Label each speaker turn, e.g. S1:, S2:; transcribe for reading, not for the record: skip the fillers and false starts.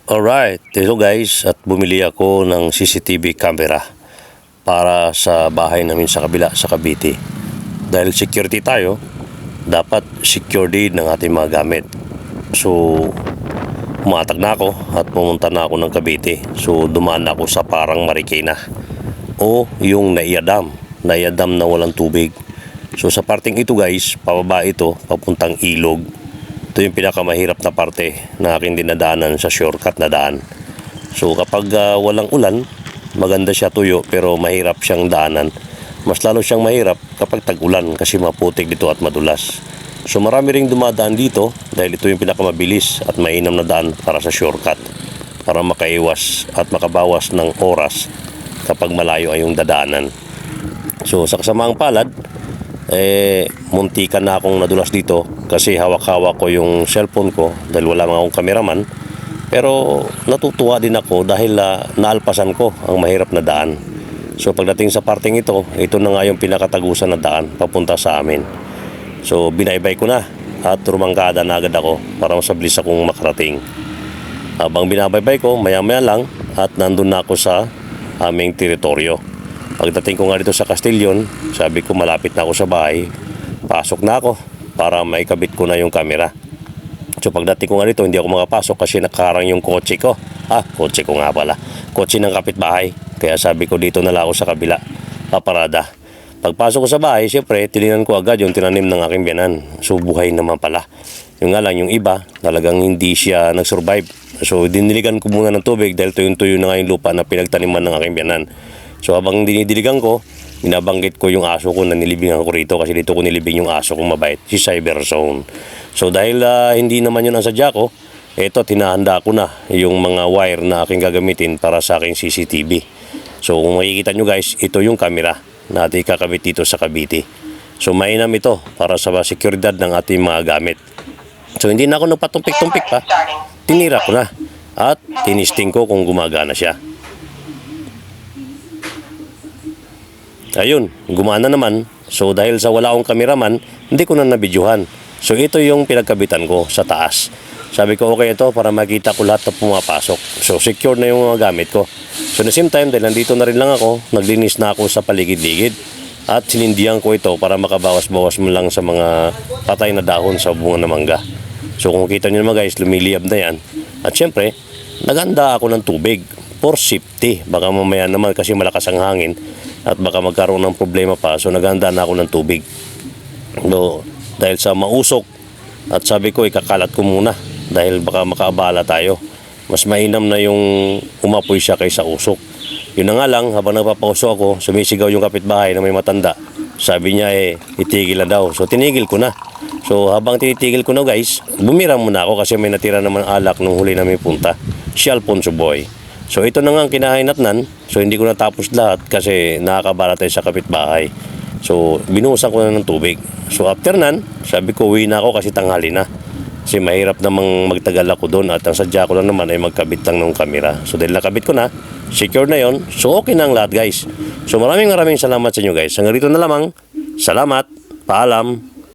S1: Alright, ito guys, at bumili ako ng CCTV camera para sa bahay namin sa kabila, sa Cavite. Dahil security tayo, dapat secure din ng ating mga gamit. So, umatag na ako at pumunta na ako ng Cavite. So, dumaan ako sa parang Marikina o yung Naiya Dam na walang tubig. So, sa parting ito guys, pababa ito, papuntang Ilog. Ito yung pinakamahirap na parte na aking dinadaanan sa shortcut na daan. So kapag walang ulan, maganda siya tuyo pero mahirap siyang daanan. Mas lalo siyang mahirap kapag tag-ulan kasi maputik dito at madulas. So marami ring dumadaan dito dahil ito yung pinakamabilis at mainam na daan para sa shortcut. Para makaiwas at makabawas ng oras kapag malayo ay yung dadaanan. So sa kasamaang palad, muntikan na akong nadulas dito kasi hawak-hawak ko yung cellphone ko dahil wala mga akong cameraman, pero natutuwa din ako dahil naalpasan ko ang mahirap na daan. So pagdating sa parting ito na nga yung pinakatagusan na daan papunta sa amin. So binaybay ko na at rumangkada na agad ako para masabilis akong makarating. Habang binabaybay ko, maya-maya lang at nandun na ako sa aming teritoryo. Pagdating ko nga dito sa Castillon, sabi ko malapit na ako sa bahay. Pasok na ako para maikabit ko na yung camera. So pagdating ko nga dito, hindi ako makapasok kasi nakakarang yung kotse ko. Kotse ko nga pala. Kotse ng kapitbahay. Kaya sabi ko dito na lang ako sa kabila, paparada. Pagpasok ko sa bahay, siyempre, tinignan ko agad yung tinanim ng aking biyanan. So buhay naman pala. Yung nga lang, yung iba, talagang hindi siya nag-survive. So diniligan ko muna ng tubig dahil tuyong-tuyo na nga yung lupa na pinagtaniman ng aking biyanan. So habang dinidiligan ko, binabanggit ko yung aso ko na nilibingan ko rito kasi dito ko nilibing yung aso kong mabait, si Cyberzone. So dahil hindi naman yun ang sadya ko, eto tinahanda ko na yung mga wire na aking gagamitin para sa aking CCTV. So kung makikita nyo guys, ito yung camera na ating kakabit dito sa Cavite. So mainam ito para sa seguridad ng ating mga gamit. So hindi na ako nagpatumpik-tumpik pa, tinira ko na at tinisting ko kung gumagana siya. Ayun, gumana naman. So dahil sa wala akong kameraman, hindi ko na nabidyuhan. So ito yung pinagkabitan ko sa taas. Sabi ko okay ito para makita ko lahat na pumapasok. So secure na yung mga gamit ko. So the same time, dahil nandito na rin lang ako, naglinis na ako sa paligid-ligid. At sinindihan ko ito para makabawas-bawas mo lang sa mga patay na dahon sa bunga ng mangga. So kung kita nyo naman guys, lumiliyab na yan. At syempre, naghanda ako ng tubig for safety. Baka mamaya naman kasi malakas ang hangin at baka magkaroon ng problema pa. So naghanda na ako ng tubig. No, dahil sa mausok at sabi ko ikakalat ko muna dahil baka makaabala tayo. Mas mainam na yung umapoy siya kaysa usok. Yun na nga lang, habang nagpapausok ako, sumisigaw yung kapitbahay na may matanda. Sabi niya itigil na daw. So tinigil ko na. So habang tinitigil ko na guys, bumira muna ako kasi may natira naman alak nung huli na may punta. Si Alfonso Boy. So ito na nga ang kinahinatnan. So hindi ko natapos lahat kasi nakakabala tayo sa kapitbahay. So binuhusan ko na ng tubig. So after nan, sabi ko uwi na ako kasi tanghali na. Kasi mahirap namang magtagal ako doon at ang sadya ko lang naman ay magkabit lang ng kamera. So dahil nakabit ko na, secure na yon. So okay na ang lahat guys. So maraming salamat sa inyo guys. Hanggang rito na lamang. Salamat. Paalam.